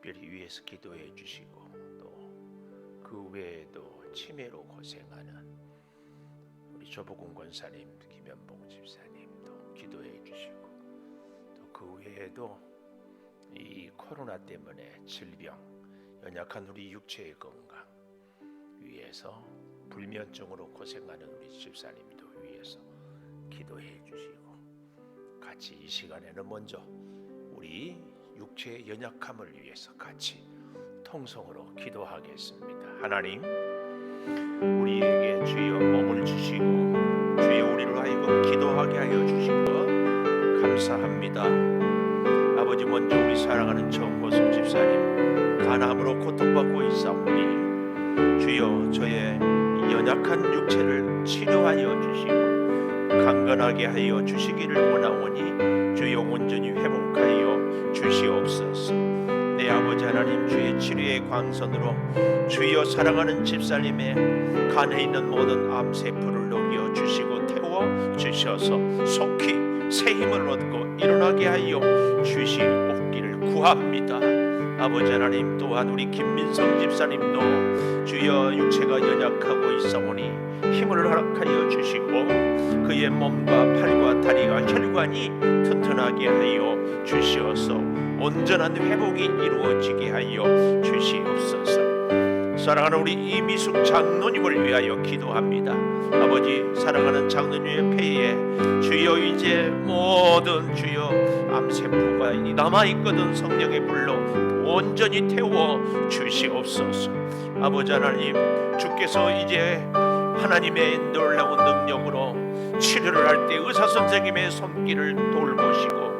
특별히 위해서 기도해 주시고, 또 그 외에도 치매로 고생하는 우리 조복훈 권사님, 김현봉 집사님도 기도해 주시고, 또 그 외에도 이 코로나 때문에 질병, 연약한 우리 육체의 건강 위해서 불면증으로 고생하는 우리 집사님도 위해서 기도해 주시고, 같이 이 시간에는 먼저 우리 육체의 연약함을 위해서 같이 통성으로 기도하겠습니다. 하나님, 우리에게 주여 몸을 주시고 주여 우리를 하여금 기도하게 하여 주신 것 감사합니다. 아버지, 먼저 우리 사랑하는 정호승 집사님 간암으로 고통받고 있사오니 주여 저의 연약한 육체를 치료하여 주시고 강건하게 하여 주시기를 원하오니 주여 온전히 회복하여 주시옵소서. 내 아버지 하나님, 주의 치료의 광선으로 주여 사랑하는 집사님의 간에 있는 모든 암세포를 녹여 주시고 태워 주셔서 속히 새 힘을 얻고 일어나게 하여 주시옵기를 구합니다. 아버지 하나님, 또한 우리 김민성 집사님도 주여 육체가 연약하고 있사오니 힘을 허락하여 주시고 그의 몸과 팔과 다리가 혈관이 튼튼하게 하여 주시어서 온전한 회복이 이루어지게 하여 주시옵소서. 사랑하는 우리 이미숙 장로님을 위하여 기도합니다. 아버지, 사랑하는 장로님의 폐에 주여 이제 모든 주여 암세포가 남아있거든 성령의 불로 온전히 태워 주시옵소서. 아버지 하나님, 주께서 이제 하나님의 놀라운 능력으로 치료를 할 때 의사 선생님의 손길을 돌보시고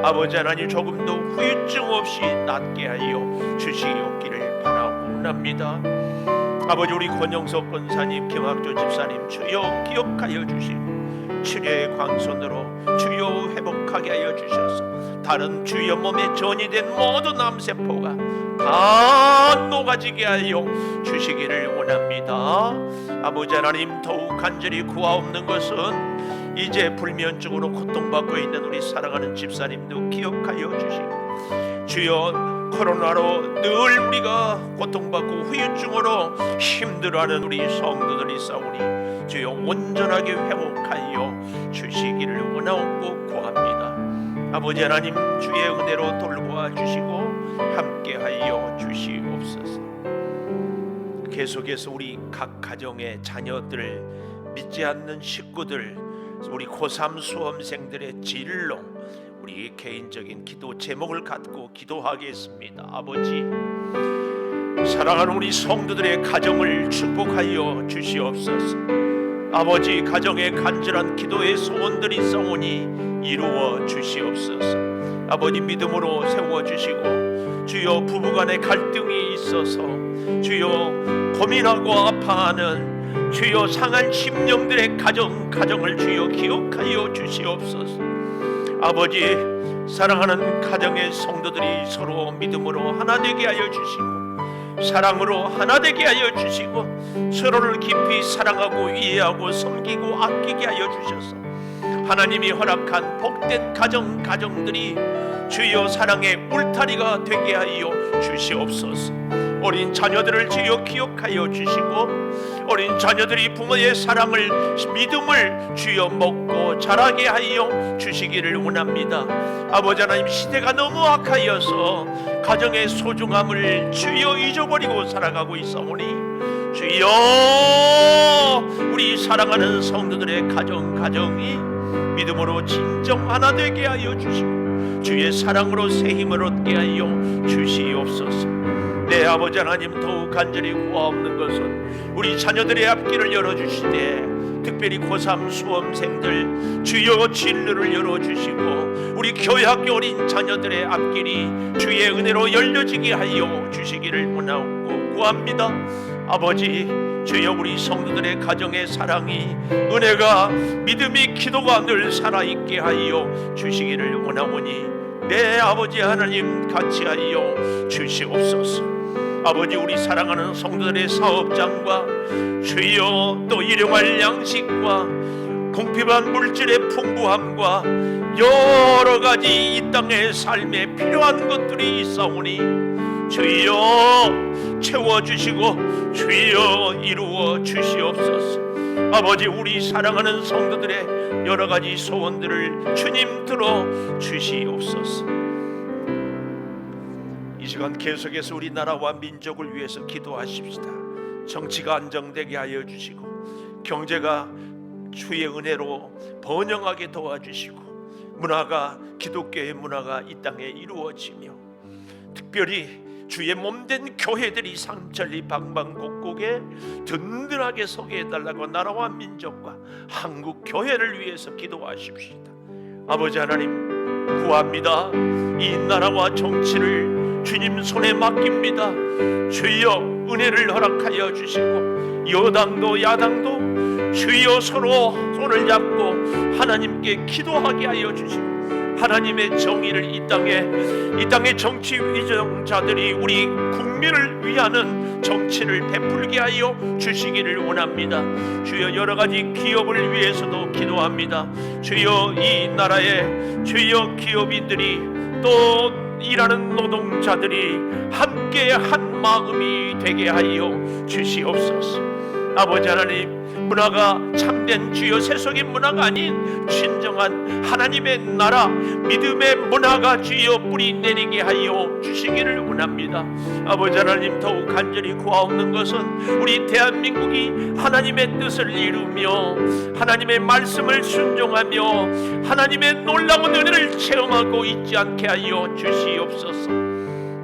아버지 하나님, 조금도 후유증 없이 낫게 하여 주시옵기를 바라옵나이다. 아버지, 우리 권영석 권사님, 김학조 집사님 주여 기억하여 주시고 치료의 광선으로 주여 회복하게 하여 주셔서 다른 주여 몸에 전이된 모든 암세포가 다 녹아지게 하여 주시기를 원합니다. 아버지 하나님, 더욱 간절히 구하옵는 것은 이제 불면증으로 고통받고 있는 우리 사랑하는 집사님도 기억하여 주시고 주여 코로나로 늘 우리가 고통받고 후유증으로 힘들어하는 우리 성도들이 있사오니 주여 온전하게 회복하여 주시기를 원하옵고 구합니다. 아버지 하나님, 주의 은혜로 돌보아 주시고 함께하여 주시옵소서. 계속해서 우리 각 가정의 자녀들, 믿지 않는 식구들, 우리 고3 수험생들의 진로, 우리 개인적인 기도 제목을 갖고 기도하겠습니다. 아버지, 사랑하는 우리 성도들의 가정을 축복하여 주시옵소서. 아버지, 가정의 간절한 기도의 소원들이 있사오니 이루어 주시옵소서. 아버지, 믿음으로 세워주시고 주여 부부간의 갈등이 있어서 주여 고민하고 아파하는 주여 상한 심령들의 가정을 주여 기억하여 주시옵소서. 아버지, 사랑하는 가정의 성도들이 서로 믿음으로 하나 되게 하여 주시고 사랑으로 하나 되게 하여 주시고 서로를 깊이 사랑하고 이해하고 섬기고 아끼게 하여 주셔서 하나님이 허락한 복된 가정들이 주여 사랑의 울타리가 되게 하여 주시옵소서. 어린 자녀들을 주여 기억하여 주시고 어린 자녀들이 부모의 사랑을 믿음을 주여 먹고 자라게 하여 주시기를 원합니다. 아버지 하나님, 시대가 너무 악하여서 가정의 소중함을 주여 잊어버리고 살아가고 있사오니 주여 우리 사랑하는 성도들의 가정이 믿음으로 진정 하나 되게 하여 주시고 주의 사랑으로 새 힘을 얻게 하여 주시옵소서. 내 아버지 하나님, 더욱 간절히 구하옵는 것은 우리 자녀들의 앞길을 열어주시되 특별히 고3 수험생들 주여 진로를 열어주시고 우리 교회학교 어린 자녀들의 앞길이 주의 은혜로 열려지게 하여 주시기를 원하옵고 구합니다. 아버지, 주여 우리 성도들의 가정의 사랑이 은혜가 믿음이 기도가 늘 살아있게 하여 주시기를 원하오니 내 아버지 하나님 같이 하여 주시옵소서. 아버지, 우리 사랑하는 성도들의 사업장과 주여 또 일용할 양식과 공평한 물질의 풍부함과 여러 가지 이 땅의 삶에 필요한 것들이 있사오니 주여 채워주시고 주여 이루어 주시옵소서. 아버지, 우리 사랑하는 성도들의 여러 가지 소원들을 주님 들어 주시옵소서. 이 시간 계속해서 우리나라와 민족을 위해서 기도하십시다. 정치가 안정되게 하여 주시고 경제가 주의 은혜로 번영하게 도와주시고 문화가, 기독교의 문화가 이 땅에 이루어지며 특별히 주의 몸된 교회들이 삼천리 방방곡곡에 든든하게 서게 해달라고 나라와 민족과 한국 교회를 위해서 기도하십시다. 아버지 하나님, 구합니다. 이 나라와 정치를 주님 손에 맡깁니다. 주여 은혜를 허락하여 주시고 여당도 야당도 주여 서로 손을 잡고 하나님께 기도하게 하여 주시고 하나님의 정의를 이 땅의 정치 위정자들이 우리 국민을 위하는 정치를 베풀게 하여 주시기를 원합니다. 주여 여러 가지 기업을 위해서도 기도합니다. 주여 이 나라의 주여 기업인들이 또 일하는 노동자들이 함께 한 마음이 되게 하여 주시옵소서. 아버지 하나님, 문화가 참된 주여 세속의 문화가 아닌 진정한 하나님의 나라 믿음의 문화가 주여 뿌리 내리게 하여 주시기를 원합니다. 아버지 하나님, 더욱 간절히 구하옵는 것은 우리 대한민국이 하나님의 뜻을 이루며 하나님의 말씀을 순종하며 하나님의 놀라운 은혜를 체험하고 있지 않게 하여 주시옵소서.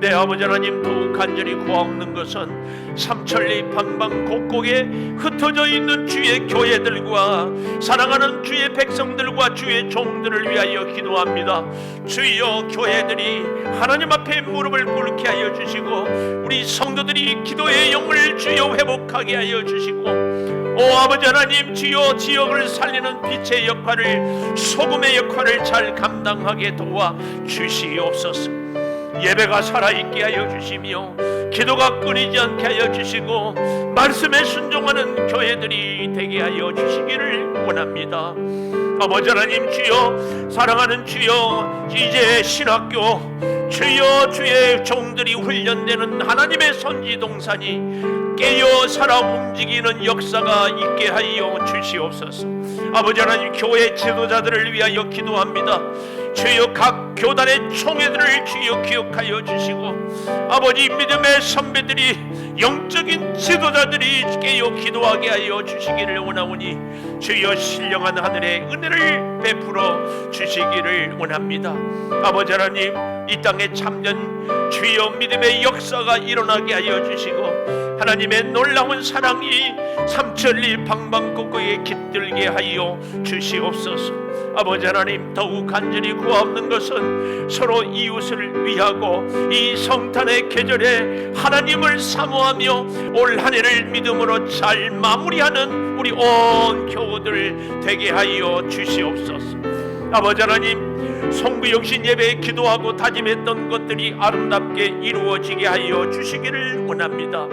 네, 아버지 하나님, 더욱 간절히 구하옵는 것은 삼천리 방방곡곡에 흩어져 있는 주의 교회들과 사랑하는 주의 백성들과 주의 종들을 위하여 기도합니다. 주여 교회들이 하나님 앞에 무릎을 꿇게 하여 주시고 우리 성도들이 기도의 영을 주여 회복하게 하여 주시고 오 아버지 하나님, 주여 지역을 살리는 빛의 역할을, 소금의 역할을 잘 감당하게 도와 주시옵소서. 예배가 살아있게 하여 주시며 기도가 끊이지 않게 하여 주시고 말씀에 순종하는 교회들이 되게 하여 주시기를 원합니다. 아버지 하나님, 주여 사랑하는 주여, 이제 신학교 주여 주의 종들이 훈련되는 하나님의 선지동산이 깨어 살아 움직이는 역사가 있게 하여 주시옵소서. 아버지 하나님, 교회 지도자들을 위하여 기도합니다. 주여 각 교단의 총회들을 주여 기억하여 주시고 아버지 믿음의 선배들이 영적인 지도자들이 깨어 기도하게 하여 주시기를 원하오니 주여 신령한 하늘의 은혜를 베풀어 주시기를 원합니다. 아버지 하나님, 이 땅에 참된 주여 믿음의 역사가 일어나게 하여 주시고 하나님의 놀라운 사랑이 삼천리 방방곡곡에 깃들게 하여 주시옵소서. 아버지 하나님, 더욱 간절히 구하옵는 것은 서로 이웃을 위하고 이 성탄의 계절에 하나님을 사모하며 올 한 해를 믿음으로 잘 마무리하는 우리 온 교우들 되게 하여 주시옵소서. 아버지 하나님, 성부영신 예배에 기도하고 다짐했던 것들이 아름답게 이루어지게 하여 주시기를 원합니다.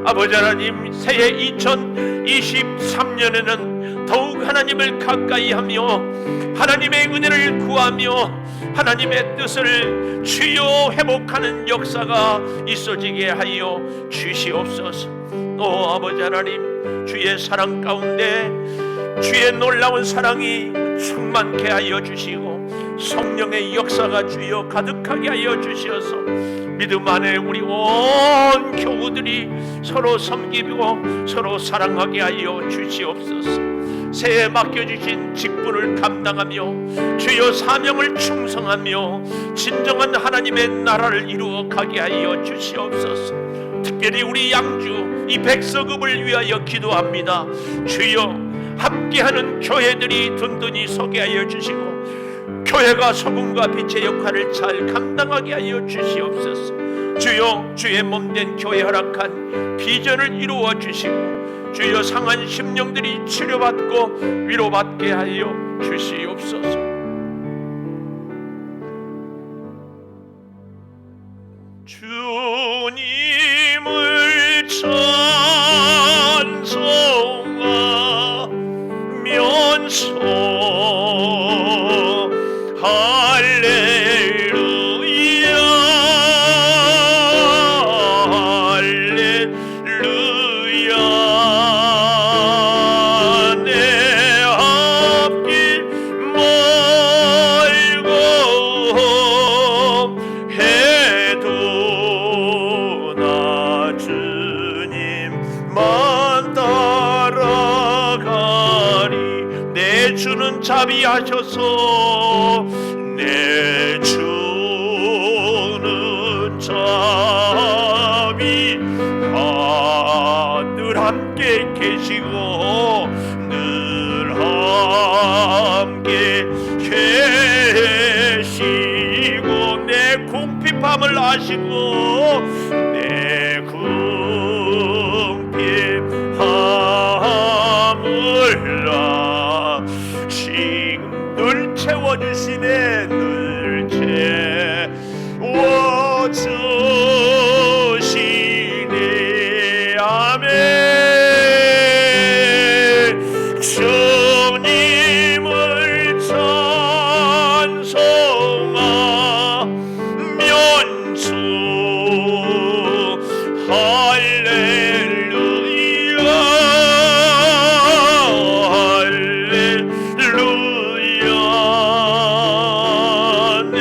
아버지 하나님, 새해 2023년에는 더욱 하나님을 가까이 하며 하나님의 은혜를 구하며 하나님의 뜻을 주여 회복하는 역사가 있어지게 하여 주시옵소서. 또 아버지 하나님, 주의 사랑 가운데 주의 놀라운 사랑이 충만케 하여 주시고 성령의 역사가 주여 가득하게 하여 주시어서 믿음 안에 우리 온 교우들이 서로 섬기고 서로 사랑하게 하여 주시옵소서. 새해 맡겨주신 직분을 감당하며 주여 사명을 충성하며 진정한 하나님의 나라를 이루어 가게 하여 주시옵소서. 특별히 우리 양주 이 백서급을 위하여 기도합니다. 주여 함께하는 교회들이 든든히 서게 하여 주시고 교회가 소금과 빛의 역할을 잘 감당하게 하여 주시옵소서. 주여 주의 몸된 교회 허락한 비전을 이루어 주시고 주여 상한 심령들이 치료받고 위로받게 하여 주시옵소서. 주님을 찬송하면서 할렐루야 내 주는 자비하셔서 내 주는 자비하 늘 함께 계시고 늘 함께 계시고 내 궁핍함을 아시고 내 궁핍함을 아시고 늘 채워주시네 늘 채워주시네 아멘. 주님을 찬송하면서 할렐루야 할렐루야 내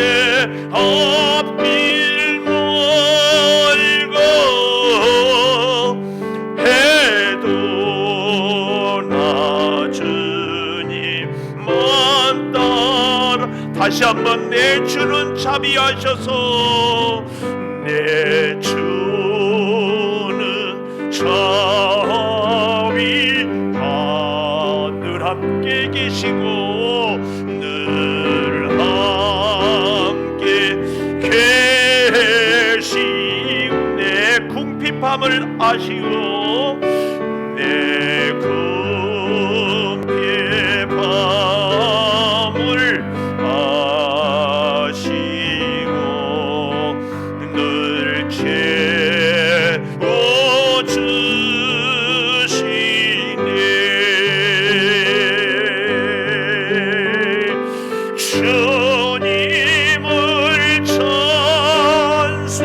앞길 멀고 해도 나 주님만 따라 다시 한번 내 주는 자비하셔서 내 주는 자비하 늘 함께 계시고 늘 함께 계시고 내 궁핍함을 아시고 내 궁핍함을 아시고 늘 채워주시네. 주님을 찬송하면서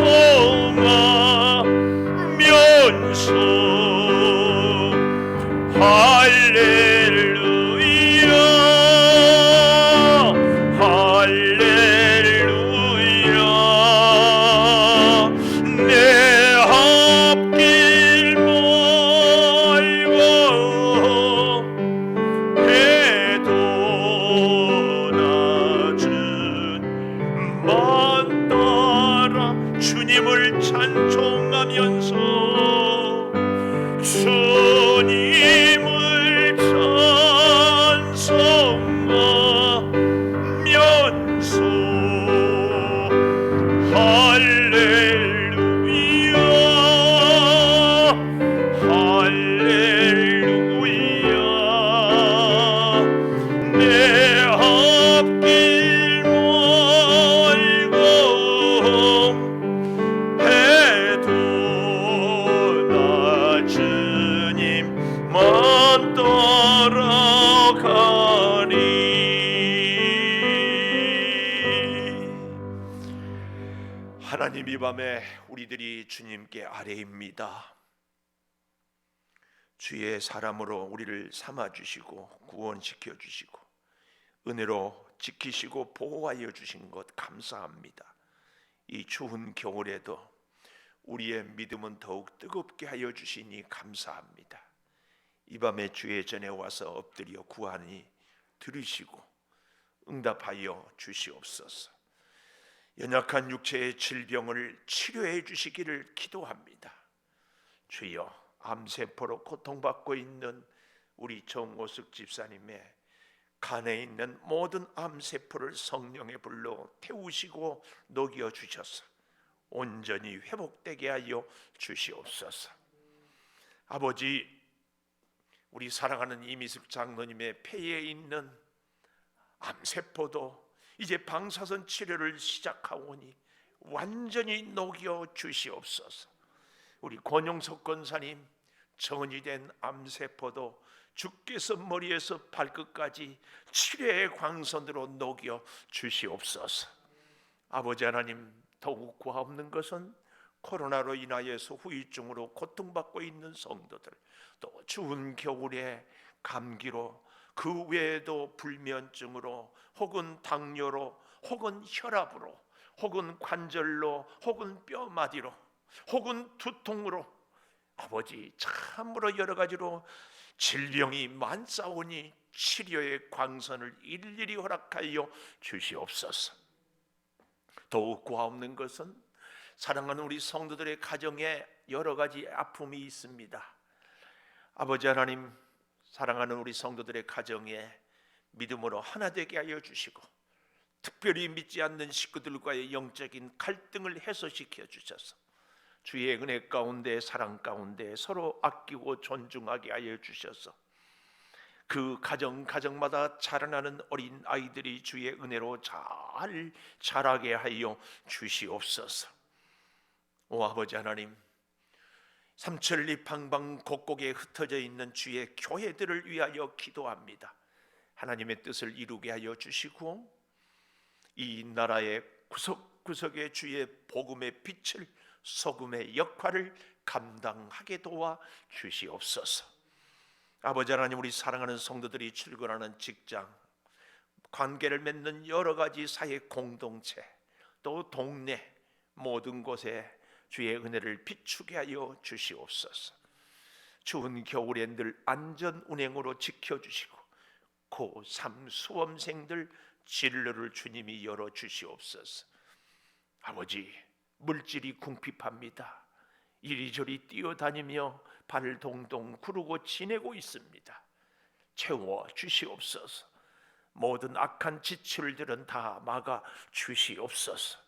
할렐루야 할렐루야 내 앞길 멀고 해도 나 주님만 따라 주님을 찬송하면서 주님을 찬송하면서 할렐루야 할렐루야 내 앞길 멀고 해도 나 주님만 따라가리. 하나님 이 밤에 우리들이 주님께 아뢰입니다. 주의 사람으로 우리를 삼아주시고 구원시켜 주시고 은혜로 지키시고 보호하여 주신 것 감사합니다. 이 추운 겨울에도 우리의 믿음은 더욱 뜨겁게 하여 주시니 감사합니다. 이 밤에 주의 전에 와서 엎드려 구하니 들으시고 응답하여 주시옵소서. 연약한 육체의 질병을 치료해 주시기를 기도합니다. 주여, 암세포로 고통받고 있는 우리 정오숙 집사님의 간에 있는 모든 암세포를 성령의 불로 태우시고 녹여주셔서 온전히 회복되게 하여 주시옵소서. 아버지, 우리 사랑하는 이미숙 장로님의 폐에 있는 암세포도 이제 방사선 치료를 시작하오니 완전히 녹여 주시옵소서. 우리 권용석 권사님 전이된 암세포도 주께서 머리에서 발끝까지 치료의 광선으로 녹여 주시옵소서. 아버지 하나님, 더욱 구하옵는 것은 코로나로 인하여서 후유증으로 고통받고 있는 성도들, 또 추운 겨울에 감기로, 그 외에도 불면증으로, 혹은 당뇨로, 혹은 혈압으로, 혹은 관절로, 혹은 뼈마디로, 혹은 두통으로, 아버지 참으로 여러 가지로 질병이 많사오니 치료의 광선을 일일이 허락하여 주시옵소서. 더욱 구하옵는 것은 사랑하는 우리 성도들의 가정에 여러 가지 아픔이 있습니다. 아버지 하나님, 사랑하는 우리 성도들의 가정에 믿음으로 하나 되게 하여 주시고, 특별히 믿지 않는 식구들과의 영적인 갈등을 해소시켜 주셔서 주의 은혜 가운데, 사랑 가운데 서로 아끼고 존중하게 하여 주셔서 그 가정마다 자라나는 어린 아이들이 주의 은혜로 잘 자라게 하여 주시옵소서. 오 아버지 하나님, 삼천리 방방곡곡에 흩어져 있는 주의 교회들을 위하여 기도합니다. 하나님의 뜻을 이루게 하여 주시고, 이 나라의 구석구석에 주의 복음의 빛을, 소금의 역할을 감당하게 도와 주시옵소서. 아버지 하나님, 우리 사랑하는 성도들이 출근하는 직장, 관계를 맺는 여러 가지 사회 공동체, 또 동네 모든 곳에 주의 은혜를 비추게 하여 주시옵소서. 추운 겨울에 늘 안전 운행으로 지켜주시고, 고3 수험생들 진로를 주님이 열어 주시옵소서. 아버지, 물질이 궁핍합니다. 이리저리 뛰어다니며 발을 동동 구르고 지내고 있습니다. 채워 주시옵소서. 모든 악한 지출들은 다 막아 주시옵소서.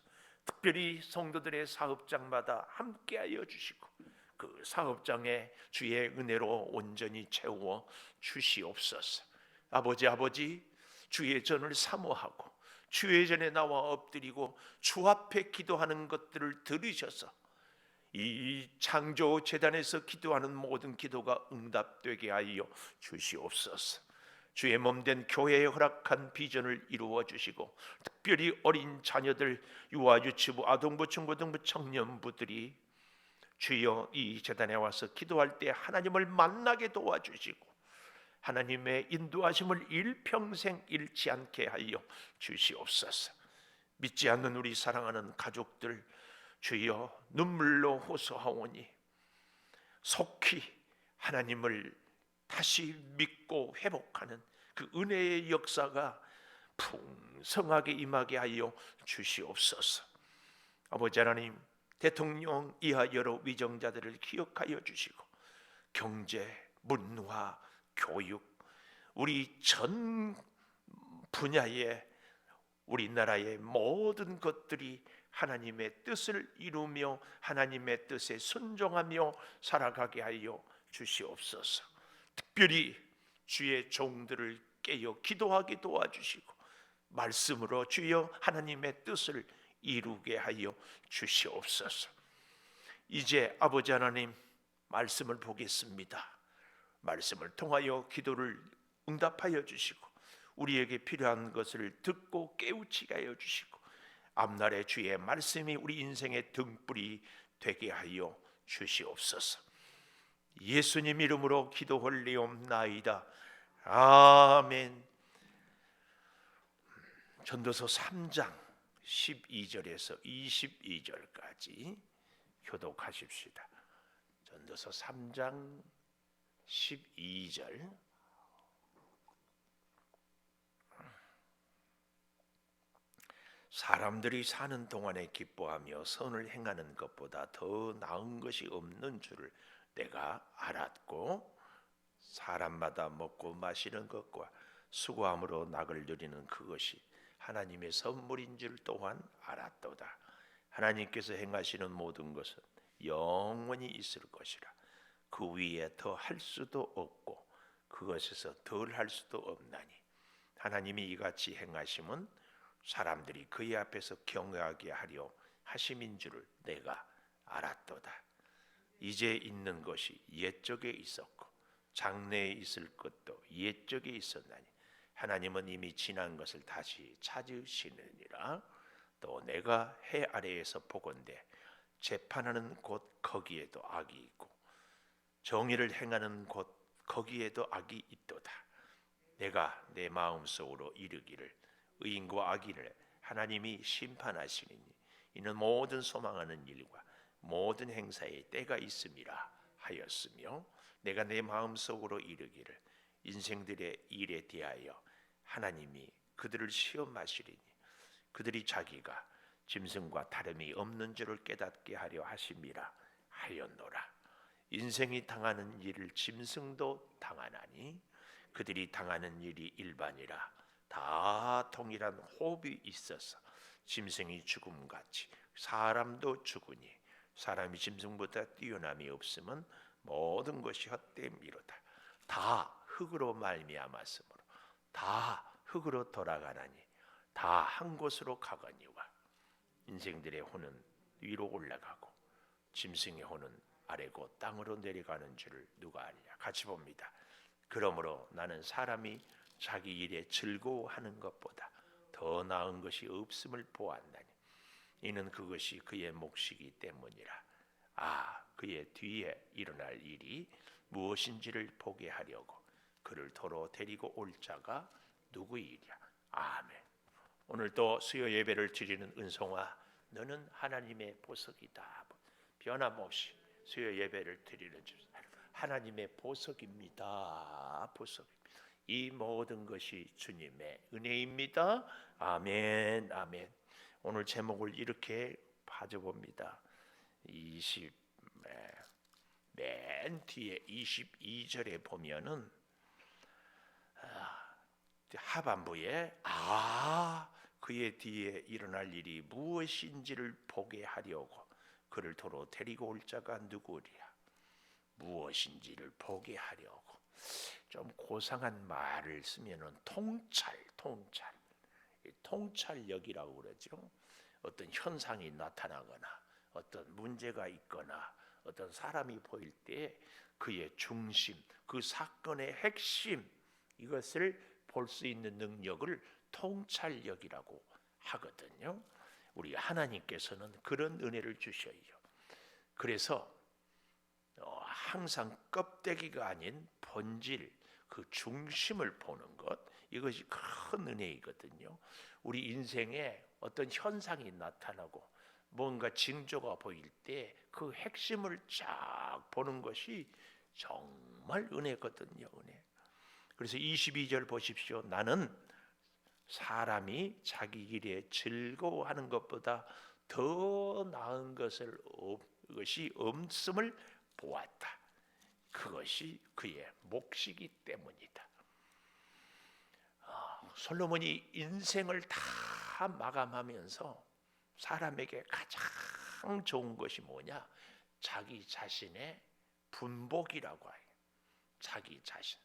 특별히 성도들의 사업장마다 함께하여 주시고, 그 사업장에 주의 은혜로 온전히 채워 주시옵소서. 아버지, 주의 전을 사모하고 주의 전에 나와 엎드리고 주 앞에 기도하는 것들을 들으셔서 이 창조 재단에서 기도하는 모든 기도가 응답되게 하여 주시옵소서. 주의 몸된 교회에 허락한 비전을 이루어 주시고, 특별히 어린 자녀들, 유아, 유치부, 아동부, 중고등부, 청년부들이 주여 이 재단에 와서 기도할 때 하나님을 만나게 도와주시고, 하나님의 인도하심을 일평생 잃지 않게 하여 주시옵소서. 믿지 않는 우리 사랑하는 가족들, 주여 눈물로 호소하오니 속히 하나님을 다시 믿고 회복하는 그 은혜의 역사가 풍성하게 임하게 하여 주시옵소서. 아버지 하나님, 대통령 이하 여러 위정자들을 기억하여 주시고, 경제, 문화, 교육, 우리 전 분야의 우리나라의 모든 것들이 하나님의 뜻을 이루며 하나님의 뜻에 순종하며 살아가게 하여 주시옵소서. 특별히 주의 종들을 깨어 기도하게 도와주시고, 말씀으로 주여 하나님의 뜻을 이루게 하여 주시옵소서. 이제 아버지 하나님, 말씀을 보겠습니다. 말씀을 통하여 기도를 응답하여 주시고, 우리에게 필요한 것을 듣고 깨우치게 하여 주시고, 앞날에 주의 말씀이 우리 인생의 등불이 되게 하여 주시옵소서. 예수님 이름으로 기도올리옵나이다. 아멘. 전도서 3장 12절에서 22절까지 교독하십시다. 전도서 3장 12절. 사람들이 사는 동안에 기뻐하며 선을 행하는 것보다 더 나은 것이 없는 줄을 내가 알았고, 사람마다 먹고 마시는 것과 수고함으로 낙을 누리는 그것이 하나님의 선물인 줄 또한 알았도다. 하나님께서 행하시는 모든 것은 영원히 있을 것이라. 그 위에 더 할 수도 없고 그것에서 덜 할 수도 없나니, 하나님이 이같이 행하심은 사람들이 그의 앞에서 경외하게 하려 하심인 줄을 내가 알았도다. 이제 있는 것이 옛적에 있었고 장래에 있을 것도 옛적에 있었나니, 하나님은 이미 지난 것을 다시 찾으시느니라. 또 내가 해 아래에서 보건대 재판하는 곳 거기에도 악이 있고 정의를 행하는 곳 거기에도 악이 있도다. 내가 내 마음속으로 이르기를 의인과 악인을 하나님이 심판하시리니 이는 모든 소망하는 일과 모든 행사에 때가 있음이라 하였으며 내가 내 마음속으로 이르기를 인생들의 일에 대하여 하나님이 그들을 시험하시리니 그들이 자기가 짐승과 다름이 없는 줄을 깨닫게 하려 하심이라 하였노라. 인생이 당하는 일을 짐승도 당하나니 그들이 당하는 일이 일반이라. 다 동일한 호흡이 있어서 짐승이 죽음같이 사람도 죽으니 사람이 짐승보다 뛰어남이 없으면 모든 것이 헛됨이로다. 다 흙으로 말미암았으므로 다 흙으로 돌아가나니 다 한 곳으로 가거니와. 인생들의 혼은 위로 올라가고 짐승의 혼은 아래고 땅으로 내려가는 줄을 누가 알랴. 같이 봅니다. 그러므로 나는 사람이 자기 일에 즐거워하는 것보다 더 나은 것이 없음을 보았나니 이는 그것이 그의 몫이기 때문이라. 그의 뒤에 일어날 일이 무엇인지를 보게 하려고 그를 도로 데리고 올 자가 누구이랴. 아멘. 오늘 또 수요 예배를 드리는 은송아, 너는 하나님의 보석이다. 변함없이 수요 예배를 드리는 주 하나님의 보석입니다. 보석. 이 모든 것이 주님의 은혜입니다. 아멘, 아멘. 오늘 제목을 이렇게 봐줘봅니다. 맨 뒤에 22절에 보면은 하반부에 그의 뒤에 일어날 일이 무엇인지를 보게 하려고 그를 도로 데리고 올 자가 누구랴. 무엇인지를 보게 하려고. 좀 고상한 말을 쓰면은 통찰력이라고 그러죠. 어떤 현상이 나타나거나 어떤 문제가 있거나 어떤 사람이 보일 때 그의 중심, 그 사건의 핵심, 이것을 볼 수 있는 능력을 통찰력이라고 하거든요. 우리 하나님께서는 그런 은혜를 주셔요. 그래서 항상 껍데기가 아닌 본질, 그 중심을 보는 것, 이것이 큰 은혜이거든요. 우리 인생에 어떤 현상이 나타나고 뭔가 징조가 보일 때 그 핵심을 쫙 보는 것이 정말 은혜거든요. 은혜. 그래서 22절 보십시오. 나는 사람이 자기 일에 즐거워하는 것보다 더 나은 것이 없음을 보았다. 그것이 그의 몫이기 때문이다. 솔로몬이 인생을 다 마감하면서 사람에게 가장 좋은 것이 뭐냐? 자기 자신의 분복이라고 해요. 자기 자신.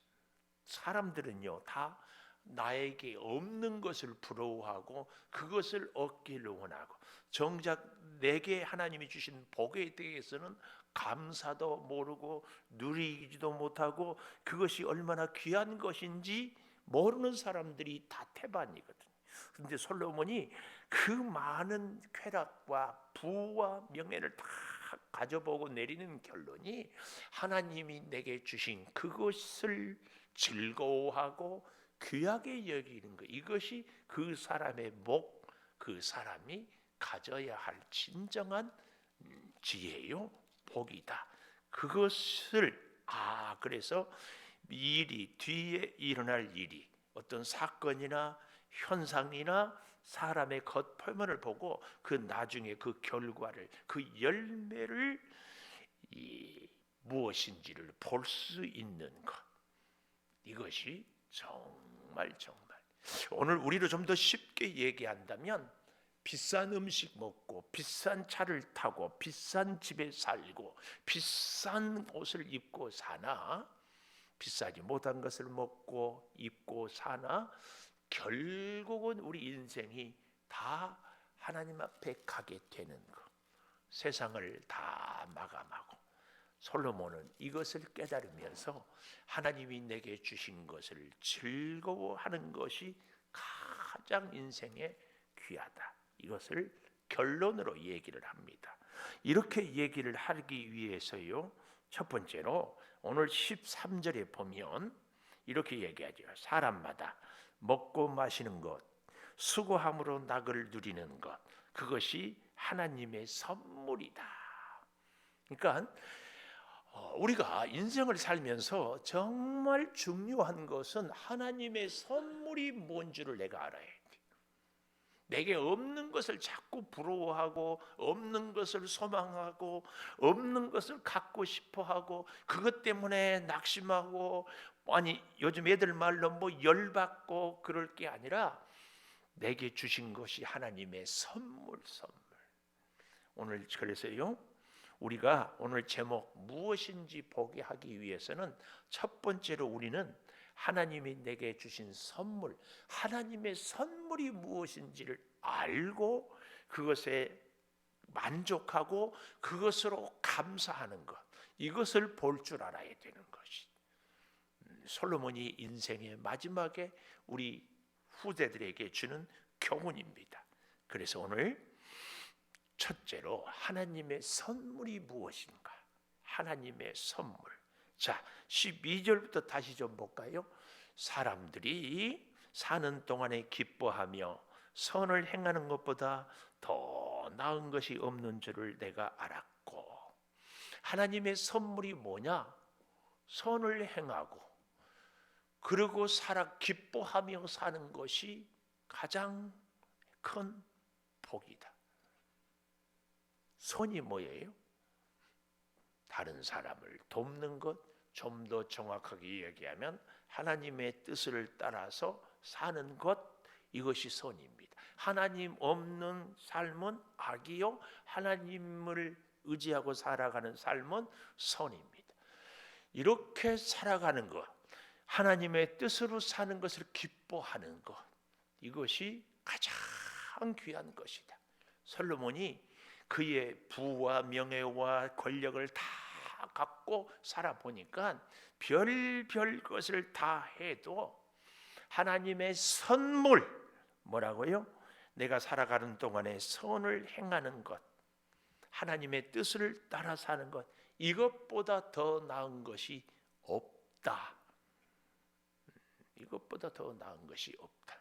사람들은요, 다 나에게 없는 것을 부러워하고 그것을 얻기를 원하고, 정작 내게 하나님이 주신 복에 대해서는 감사도 모르고 누리지도 못하고 그것이 얼마나 귀한 것인지 모르는 사람들이 다 태반이거든요. 그런데 솔로몬이 그 많은 쾌락과 부와 명예를 다 가져보고 내리는 결론이 하나님이 내게 주신 그것을 즐거워하고 귀하게 여기는 것, 이것이 그 사람의 목, 그 사람이 가져야 할 진정한 지혜요, 복이다. 그것을 그래서 일이, 뒤에 일어날 일이, 어떤 사건이나 현상이나 사람의 겉표면을 보고 그 나중에 그 결과를, 그 열매를 무엇인지를 볼 수 있는 것, 이것이 정말 오늘 우리로 좀 더 쉽게 얘기한다면, 비싼 음식 먹고 비싼 차를 타고 비싼 집에 살고 비싼 옷을 입고 사나, 비싸지 못한 것을 먹고 입고 사나, 결국은 우리 인생이 다 하나님 앞에 가게 되는 것, 세상을 다 마감하고. 솔로몬은 이것을 깨달으면서 하나님이 내게 주신 것을 즐거워하는 것이 가장 인생에 귀하다, 이것을 결론으로 얘기를 합니다. 이렇게 얘기를 하기 위해서요, 첫 번째로 오늘 13절에 보면 이렇게 얘기하죠. 사람마다 먹고 마시는 것, 수고함으로 낙을 누리는 것, 그것이 하나님의 선물이다. 그러니까 우리가 인생을 살면서 정말 중요한 것은 하나님의 선물이 뭔지를 내가 알아야 돼. 내게 없는 것을 자꾸 부러워하고 없는 것을 소망하고 없는 것을 갖고 싶어하고 그것 때문에 낙심하고 아니 요즘 애들 말로 뭐 열받고 그럴 게 아니라 내게 주신 것이 하나님의 선물. 오늘 그래서요 우리가 오늘 제목 무엇인지 보게 하기 위해서는 첫 번째로 우리는 하나님이 내게 주신 선물, 하나님의 선물이 무엇인지를 알고 그것에 만족하고 그것으로 감사하는 것, 이것을 볼 줄 알아야 되는 것이 솔로몬이 인생의 마지막에 우리 후대들에게 주는 교훈입니다. 그래서 오늘 첫째로 하나님의 선물이 무엇인가? 하나님의 선물. 자, 12절부터 다시 좀 볼까요? 사람들이 사는 동안에 기뻐하며 선을 행하는 것보다 더 나은 것이 없는 줄을 내가 알았고. 하나님의 선물이 뭐냐? 선을 행하고 그리고 기뻐하며 사는 것이 가장 큰 복이다. 선이 뭐예요? 다른 사람을 돕는 것, 좀 더 정확하게 얘기하면 하나님의 뜻을 따라서 사는 것, 이것이 선입니다. 하나님 없는 삶은 악이요, 하나님을 의지하고 살아가는 삶은 선입니다. 이렇게 살아가는 것, 하나님의 뜻으로 사는 것을 기뻐하는 것, 이것이 가장 귀한 것이다. 솔로몬이 그의 부와 명예와 권력을 다 갖고 살아보니까 별별 것을 다 해도 하나님의 선물, 뭐라고요? 내가 살아가는 동안에 선을 행하는 것, 하나님의 뜻을 따라 사는 것, 이것보다 더 나은 것이 없다. 이것보다 더 나은 것이 없다.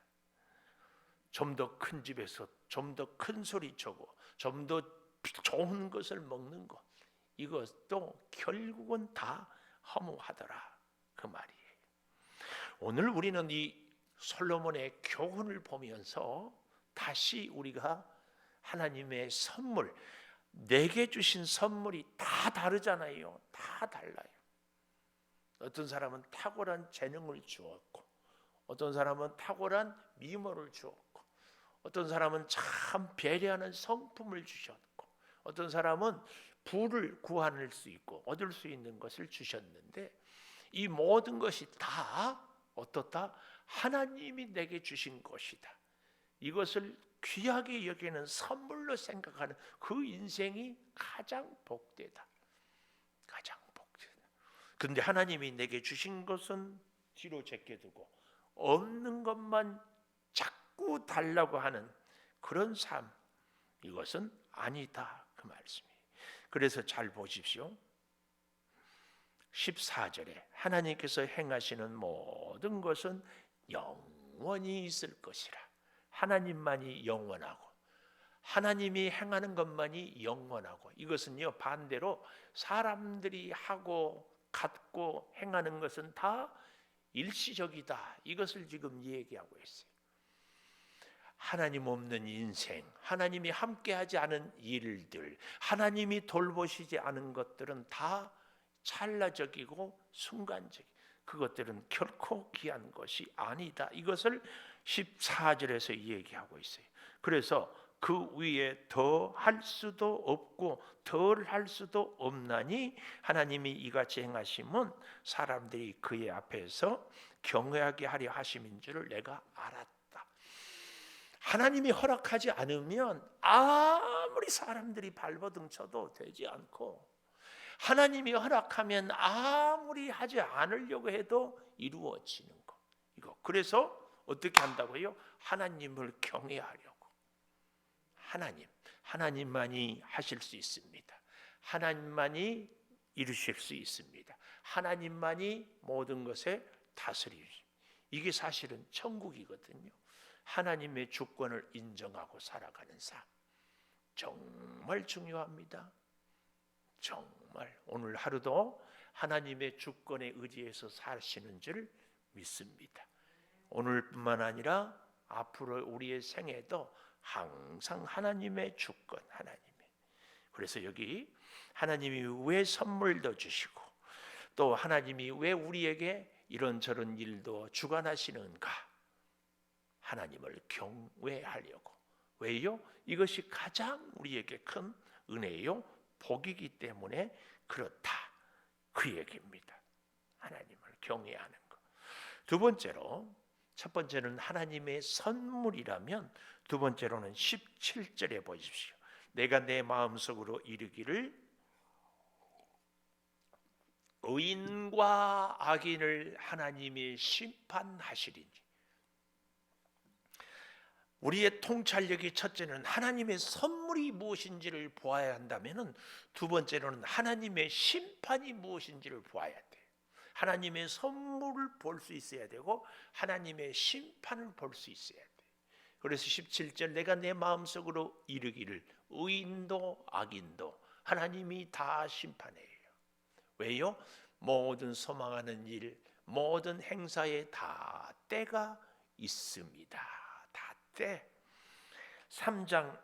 좀 더 큰 집에서 좀 더 큰 소리 쳐고 좀 더 좋은 것을 먹는 것, 이것도 결국은 다 허무하더라, 그 말이에요. 오늘 우리는 이 솔로몬의 교훈을 보면서 다시 우리가 하나님의 선물, 내게 주신 선물이 다 다르잖아요. 다 달라요. 어떤 사람은 탁월한 재능을 주었고, 어떤 사람은 탁월한 미모를 주었고, 어떤 사람은 참 배려하는 성품을 주셨고, 어떤 사람은 부를 구할 수 있고 얻을 수 있는 것을 주셨는데, 이 모든 것이 다 어떻다? 하나님이 내게 주신 것이다. 이것을 귀하게 여기는 선물로 생각하는 그 인생이 가장 복되다. 가장 복되다. 그런데 하나님이 내게 주신 것은 뒤로 제껴두고 없는 것만 자꾸 달라고 하는 그런 삶, 이것은 아니다, 그 말씀이에요. 그래서 잘 보십시오. 14절에 하나님께서 행하시는 모든 것은 영원히 있을 것이라. 하나님만이 영원하고 하나님이 행하는 것만이 영원하고, 이것은요 반대로 사람들이 하고 갖고 행하는 것은 다 일시적이다, 이것을 지금 얘기하고 있어요. 하나님 없는 인생, 하나님이 함께하지 않은 일들, 하나님이 돌보시지 않은 것들은 다 찰나적이고 순간적, 그것들은 결코 귀한 것이 아니다. 이것을 14절에서 얘기하고 있어요. 그래서 그 위에 더 할 수도 없고 덜 할 수도 없나니 하나님이 이같이 행하심은 사람들이 그의 앞에서 경외하게 하려 하심인 줄을 내가 알았다. 하나님이 허락하지 않으면 아무리 사람들이 발버둥 쳐도 되지 않고, 하나님이 허락하면 아무리 하지 않으려고 해도 이루어지는 것. 이거. 그래서 어떻게 한다고요? 하나님을 경외하려고. 하나님만이 하실 수 있습니다. 하나님만이 이루실 수 있습니다. 하나님만이 모든 것에 다스리시. 이게 사실은 천국이거든요. 하나님의 주권을 인정하고 살아가는 삶, 정말 중요합니다. 정말 정말 오늘 하루도 하나님의 주권에 의지해서 사시는 줄 믿습니다. 오늘뿐만 아니라 앞으로 우리의 생애도 항상 하나님의 주권, 하나님의. 그래서 여기 하나님이 왜 선물도 주시고 또 하나님이 왜 우리에게 이런저런 일도 주관하시는가? 하나님을 경외하려고. 왜요? 이것이 가장 우리에게 큰 은혜요, 복이기 때문에 그렇다. 그 얘기입니다. 하나님을 경외하는 것. 두 번째로, 첫 번째는 하나님의 선물이라면 두 번째로는 17절에 보십시오. 내가 내 마음속으로 이르기를 의인과 악인을 하나님이 심판하시리니. 우리의 통찰력이 첫째는 하나님의 선물이 무엇인지를 보아야 한다면 두 번째로는 하나님의 심판이 무엇인지를 보아야 돼요. 하나님의 선물을 볼 수 있어야 되고 하나님의 심판을 볼 수 있어야 돼요. 그래서 17절 내가 내 마음속으로 이르기를 의인도 악인도 하나님이 다 심판해요. 왜요? 모든 소망하는 일, 모든 행사에 다 때가 있습니다. 다 때. 3장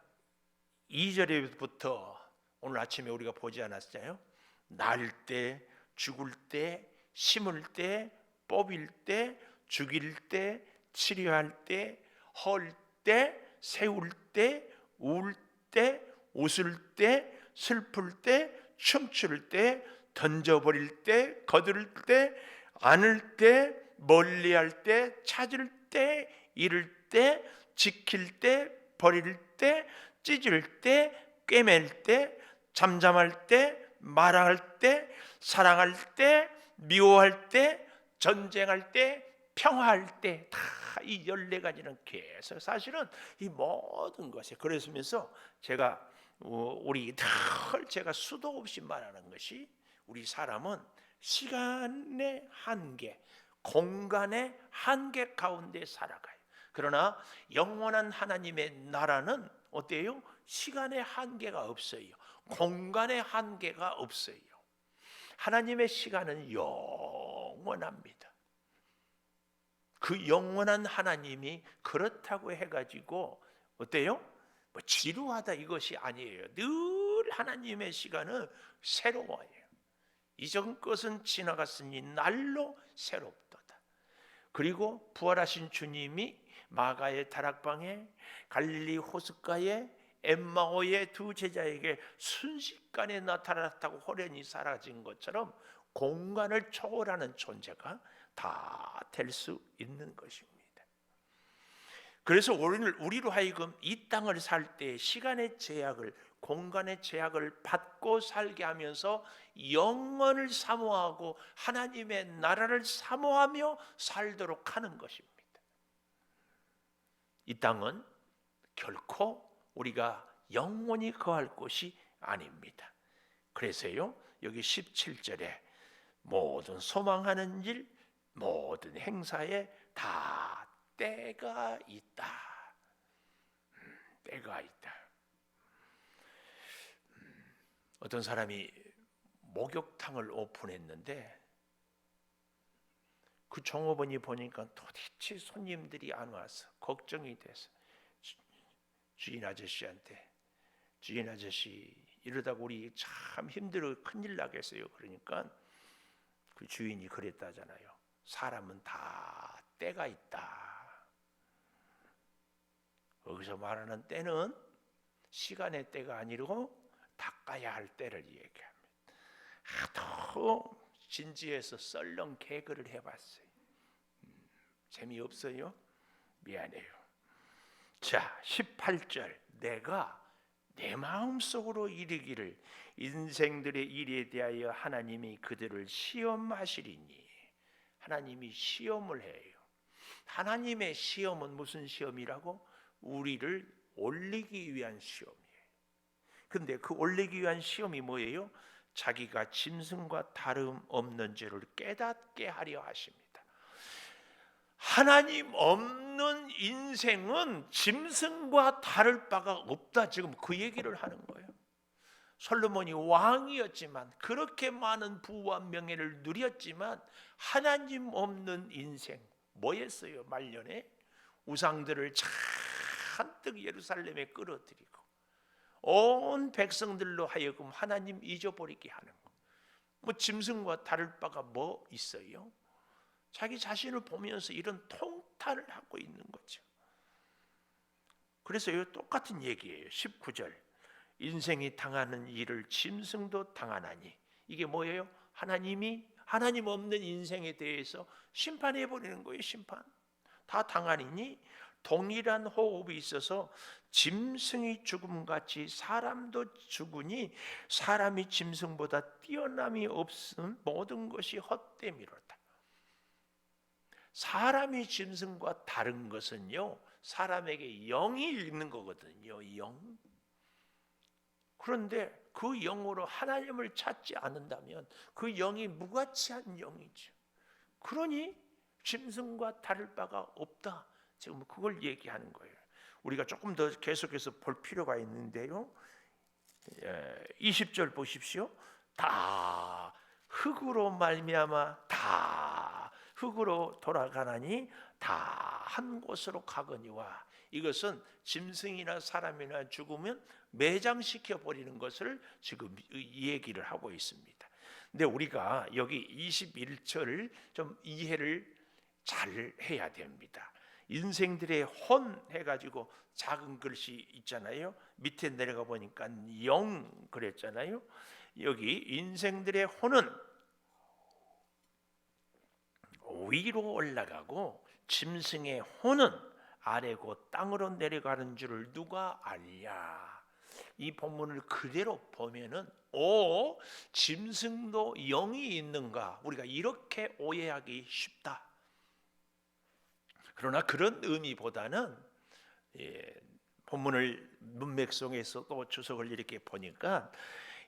2절부터 오늘 아침에 우리가 보지 않았어요? 날 때, 죽을 때, 심을 때, 뽑을 때, 죽일 때, 치료할 때, 헐 때, 세울 때, 울 때, 웃을 때, 슬플 때, 춤출 때, 던져버릴 때, 거두를 때, 안을 때, 멀리할 때, 찾을 때, 잃을 때, 지킬 때, 버릴 때, 찢을 때, 꿰맬 때, 잠잠할 때, 말할 때, 사랑할 때, 미워할 때, 전쟁할 때, 평화할 때, 다 이 14가지는 계속 사실은 이 모든 것에 그러면서 제가 우리 늘 제가 수도 없이 말하는 것이 우리 사람은 시간의 한계, 공간의 한계 가운데 살아가요. 그러나 영원한 하나님의 나라는 어때요? 시간의 한계가 없어요. 공간의 한계가 없어요. 하나님의 시간은 영원합니다. 그 영원한 하나님이 그렇다고 해가지고 어때요? 뭐 지루하다 이것이 아니에요. 늘 하나님의 시간은 새로워요. 이전 것은 지나갔으니 날로 새롭도다. 그리고 부활하신 주님이 마가의 다락방에 갈릴리 호숫가에 엠마오의 두 제자에게 순식간에 나타났다고 호련히 사라진 것처럼 공간을 초월하는 존재가 다 될 수 있는 것입니다. 그래서 우리로 하여금 이 땅을 살 때 시간의 제약을, 공간의 제약을 받고 살게 하면서 영원을 사모하고 하나님의 나라를 사모하며 살도록 하는 것입니다. 이 땅은 결코 우리가 영원히 거할 곳이 아닙니다. 그래서요, 여기 17절에 모든 소망하는 일, 모든 행사에 다 때가 있다. 때가 있다. 어떤 사람이 목욕탕을 오픈했는데 그 종업원이 보니까 도대체 손님들이 안 와서 걱정이 돼서 주인 아저씨한테, 주인 아저씨 이러다가 우리 참 힘들어 큰일 나겠어요. 그러니까 그 주인이 그랬다잖아요. 사람은 다 때가 있다. 거기서 말하는 때는 시간의 때가 아니고 닦아야 할 때를 얘기합니다. 하도 진지해서 썰렁 개그를 해봤어요. 재미없어요? 미안해요. 자, 18절 내가 내 마음속으로 이르기를 인생들의 일에 대하여 하나님이 그들을 시험하시리니. 하나님이 시험을 해요. 하나님의 시험은 무슨 시험이라고? 우리를 올리기 위한 시험이에요. 근데 그 올리기 위한 시험이 뭐예요? 자기가 짐승과 다름없는 줄을 깨닫게 하려 하십니다. 하나님 없는 인생은 짐승과 다를 바가 없다. 지금 그 얘기를 하는 거예요. 솔로몬이 왕이었지만 그렇게 많은 부와 명예를 누렸지만 하나님 없는 인생 뭐였어요? 말년에 우상들을 잔뜩 예루살렘에 끌어들이고 온 백성들로 하여금 하나님 잊어버리게 하는 거. 뭐 짐승과 다를 바가 뭐 있어요? 자기 자신을 보면서 이런 통탄을 하고 있는 거죠. 그래서 이 똑같은 얘기예요. 19절 인생이 당하는 일을 짐승도 당하나니, 이게 뭐예요? 하나님 없는 인생에 대해서 심판해 버리는 거예요. 심판 다 당하니니 동일한 호흡이 있어서 짐승이 죽음같이 사람도 죽으니 사람이 짐승보다 뛰어남이 없음 모든 것이 헛됨이로다. 사람이 짐승과 다른 것은요, 사람에게 영이 있는 거거든요. 영. 그런데 그 영으로 하나님을 찾지 않는다면 그 영이 무가치한 영이죠. 그러니 짐승과 다를 바가 없다. 지금 그걸 얘기하는 거예요. 우리가 조금 더 계속해서 볼 필요가 있는데요. 20절 보십시오. 다 흙으로 말미암아 다 흙으로 돌아가나니 다 한 곳으로 가거니와, 이것은 짐승이나 사람이나 죽으면 매장시켜 버리는 것을 지금 이 얘기를 하고 있습니다. 근데 우리가 여기 21절을 좀 이해를 잘 해야 됩니다. 인생들의 혼 해가지고 작은 글씨 있잖아요. 밑에 내려가 보니까 영 그랬잖아요. 여기 인생들의 혼은 위로 올라가고 짐승의 혼은 아래고 땅으로 내려가는 줄을 누가 알랴. 이 본문을 그대로 보면은 짐승도 영이 있는가, 우리가 이렇게 오해하기 쉽다. 그러나 그런 의미보다는 본문을 문맥 속에서 또 주석을 이렇게 보니까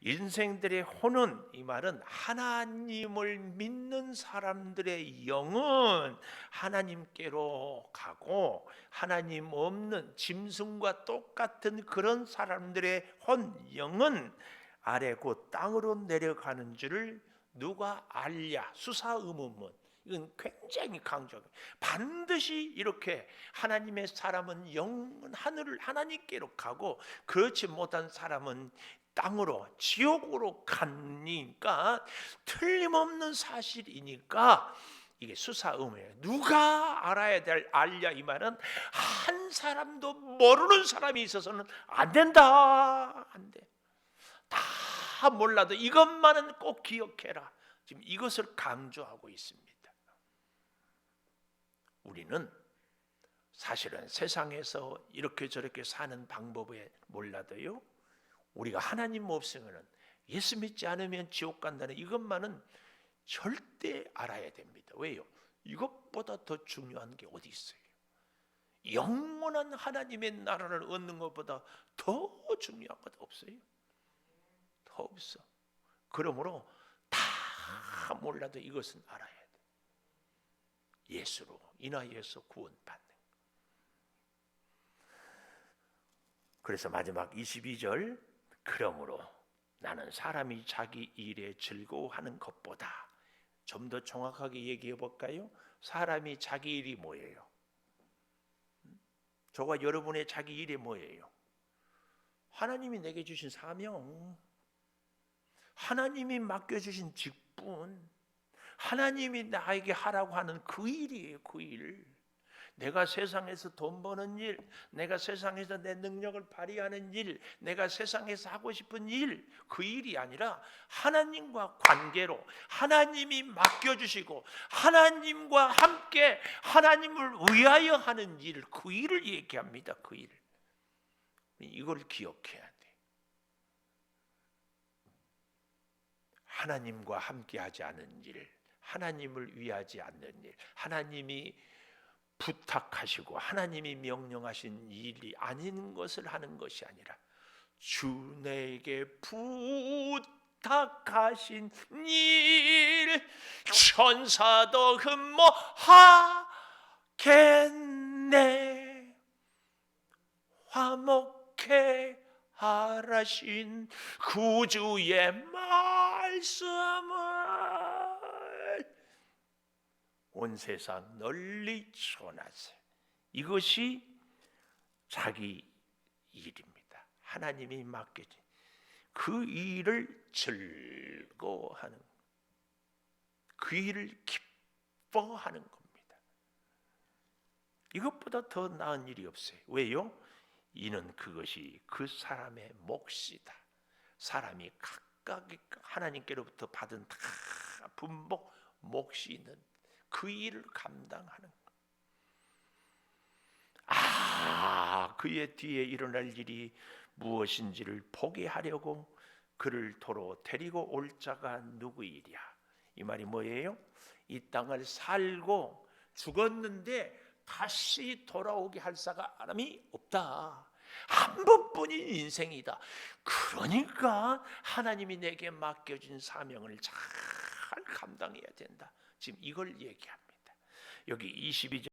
인생들의 혼은, 이 말은 하나님을 믿는 사람들의 영은 하나님께로 가고 하나님 없는 짐승과 똑같은 그런 사람들의 혼 영은 아래 곧 땅으로 내려가는 줄을 누가 알랴. 수사 의문문, 이건 굉장히 강조해요. 반드시 이렇게 하나님의 사람은 영은 하늘을 하나님께로 가고 그렇지 못한 사람은 땅으로 지옥으로 가니까 틀림없는 사실이니까 이게 수사의문이에요. 누가 알아야 될 알랴, 이 말은 한 사람도 모르는 사람이 있어서는 안 된다. 안 돼. 다 몰라도 이것만은 꼭 기억해라. 지금 이것을 강조하고 있습니다. 우리는 사실은 세상에서 이렇게 저렇게 사는 방법에 몰라도요, 우리가 하나님 없으면, 예수 믿지 않으면 지옥 간다는 이것만은 절대 알아야 됩니다. 왜요? 이것보다 더 중요한 게 어디 있어요? 영원한 하나님의 나라를 얻는 것보다 더 중요한 것 없어요. 더 없어. 그러므로 다 몰라도 이것은 알아야 돼. 예수로 인하여서 구원받는. 그래서 마지막 22절, 그러므로 나는 사람이 자기 일에 즐거워하는 것보다, 좀 더 정확하게 얘기해 볼까요? 사람이 자기 일이 뭐예요? 저와 여러분의 자기 일이 뭐예요? 하나님이 내게 주신 사명, 하나님이 맡겨주신 직분, 하나님이 나에게 하라고 하는 그 일이에요. 그 일. 내가 세상에서 돈 버는 일, 내가 세상에서 내 능력을 발휘하는 일, 내가 세상에서 하고 싶은 일, 그 일이 아니라 하나님과 관계로 하나님이 맡겨주시고 하나님과 함께 하나님을 위하여 하는 일, 그 일을 얘기합니다. 그 일. 이걸 기억해야 돼. 하나님과 함께 하지 않은 일, 하나님을 위하지 않는 일, 하나님이 부탁하시고 하나님이 명령하신 일이 아닌 것을 하는 것이 아니라 주 내게 부탁하신 일, 천사도 흠모하겠네, 화목해 하라신 구주의 말씀을 온 세상 널리 전하세. 이것이 자기 일입니다. 하나님이 맡겨진 그 일을 즐거워하는, 그 일을 기뻐하는 겁니다. 이것보다 더 나은 일이 없어요. 왜요? 이는 그것이 그 사람의 몫이다. 사람이 각각 하나님께로부터 받은 다 분복 몫이 있는 그 일을 감당하는 것. 그의 뒤에 일어날 일이 무엇인지를 보게 하려고 그를 도로 데리고 올 자가 누구이랴. 이 말이 뭐예요? 이 땅을 살고 죽었는데 다시 돌아오게 할 사람이 없다. 한 번뿐인 인생이다. 그러니까 하나님이 내게 맡겨진 사명을 잘 감당해야 된다. 지금 이걸 얘기합니다. 여기 22절